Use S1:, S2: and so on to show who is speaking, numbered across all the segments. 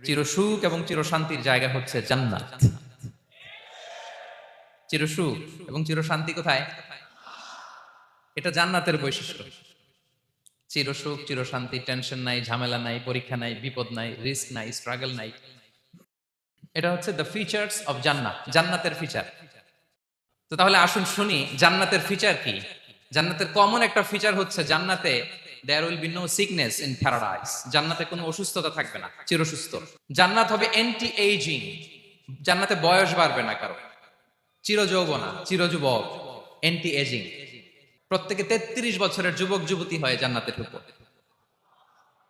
S1: চিরসুখ এবং চিরশান্তির জায়গা হচ্ছে জান্নাত। চিরসুখ এবং চিরশান্তি কোথায়? এটা জান্নাতের বৈশিষ্ট্য। চিরসুখ, চিরশান্তি, টেনশন নাই, ঝামেলা নাই, পরীক্ষা নাই, বিপদ নাই, রিস্ক নাই, স্ট্রাগল নাই। এটা হচ্ছে দ্য ফিচার্স অফ জান্নাত, জান্নাতের ফিচার। তো তাহলে আসুন শুনি জান্নাতের ফিচার কি। জান্নাতের কমন একটা ফিচার হচ্ছে জান্নাতে there will be no sickness in paradise. জান্নাতে কোনো অসুস্থতা থাকবে না, চিরসুস্থ। জান্নাত হবে এন্টি এইজিং, জান্নাতে বয়স বাড়বে না কারো, চিরযৌবনা, চিরযুবক, এন্টি এজিং। প্রত্যেকে 33 বছরের যুবক যুবতী হয় জান্নাতে ঢুকবো।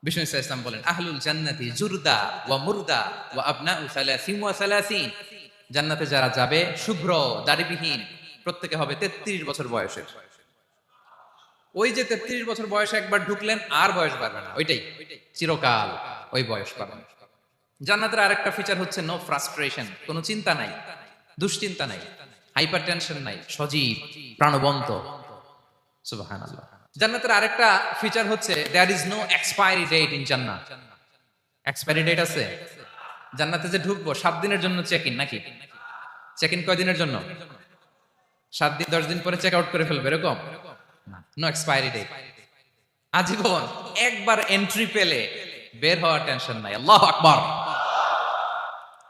S1: বিষ্ণু ইসলাম বলেন আহলুল জান্নাতি জুরদা ওয়া মুরদা ওয়া আবনাউ সালাসিন ওয়া সালাসিন। জান্নাতে যারা যাবে শুভ্র দাড়িবিহীন, প্রত্যেকে হবে 33 বছর বয়সের। ওই যে 33 বছর বয়সে একবার ঢুকলেন আর বয়স বাড়বে না, ওইটাই চিরকাল ওই বয়স পাবেন। জান্নাতের আরেকটা ফিচার হচ্ছে নো ফ্রাস্ট্রেশন, কোনো চিন্তা নাই, দুশ্চিন্তা নাই, হাইপার টেনশন নাই, সজীব প্রাণবন্ত। সুবহানাল্লাহ। জান্নাতের আরেকটা ফিচার হচ্ছে there is no expiry date in জান্নাত। এক্সপায়ারি ডেট আছে? জান্নাতে যে ঢুকবো 7 দিনের জন্য চেক ইন, নাকি চেক ইন কয় দিনের জন্য? 7 দিন 10 দিন পরে চেক আউট করে ফেলবে এরকম? নো এক্সপায়ারি ডেট, আজীবন। একবার এন্ট্রি পেলে বের হওয়ার টেনশন নাই। আল্লাহু আকবার।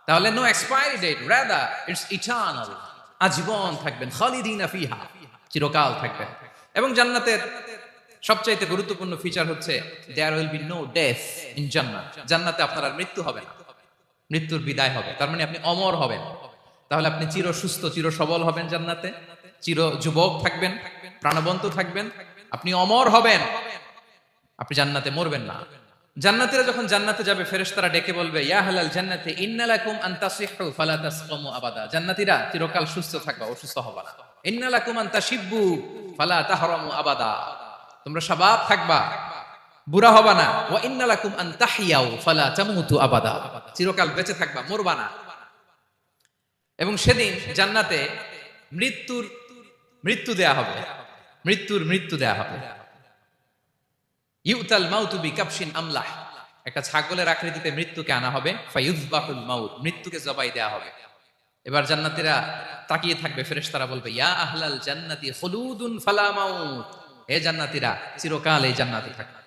S1: তাহলে no expiry date, rather it's eternal, আজীবন থাকবেন, খালিদিনা ফিহা, চিরকাল থাকবেন। এবং জান্নাতের সবচাইতে গুরুত্বপূর্ণ ফিচার হচ্ছে there will be no death in জান্নাত। জান্নাতে আপনার আর মৃত্যু হবে না, মৃত্যুর বিদায় হবে। তার মানে আপনি অমর হবেন। তাহলে আপনি চির সুস্থ, চির সবল হবেন জান্নাতে, চির যুবক থাকবেন, প্রাণবন্ত থাকবেন, আপনি অমর হবেন, আপনি জান্নাতে মরবেন না। জান্নাতীরা যখন জান্নাতে যাবে ফেরেশতারা ডেকে বলবে ইয়া আহলাল জান্নাতি ইন্না লাকুম আন তাসিহু ফালা তাসকামু আবাদা। জান্নাতীরা চিরকাল সুস্থ থাকবা, অসুস্থ হবা না। ইন্না লাকুম আন তাশিব্বু ফালা তাহরামু আবাদা, তোমরা শাবাব থাকবা, বুড়া হবা না। ওয়া ইন্না লাকুম আন তাহিয়াউ ফালা তামুতু আবাদা, চিরকাল বেঁচে থাকবা, মরবা না। এবং সেদিন জান্নাতে মৃত্যু দেয়া হবে, মৃত্যু দেয়া হবে। ইউতাল মাউতু বিকাবশিন আমলাহ, একটা ছাগলের আকৃতিতে মৃত্যুকে আনা হবে। ফায়ুযবাহুল মাউত, মৃত্যুকে জবাই দেয়া হবে। এবার জান্নাতীরা তাকিয়ে থাকবে, ফেরেশতারা বলবে ইয়া আহলাল জান্নাতি খুলুদুন ফালা মাউত, হে জান্নাতীরা চিরকাল এই জান্নাতে থাকবে,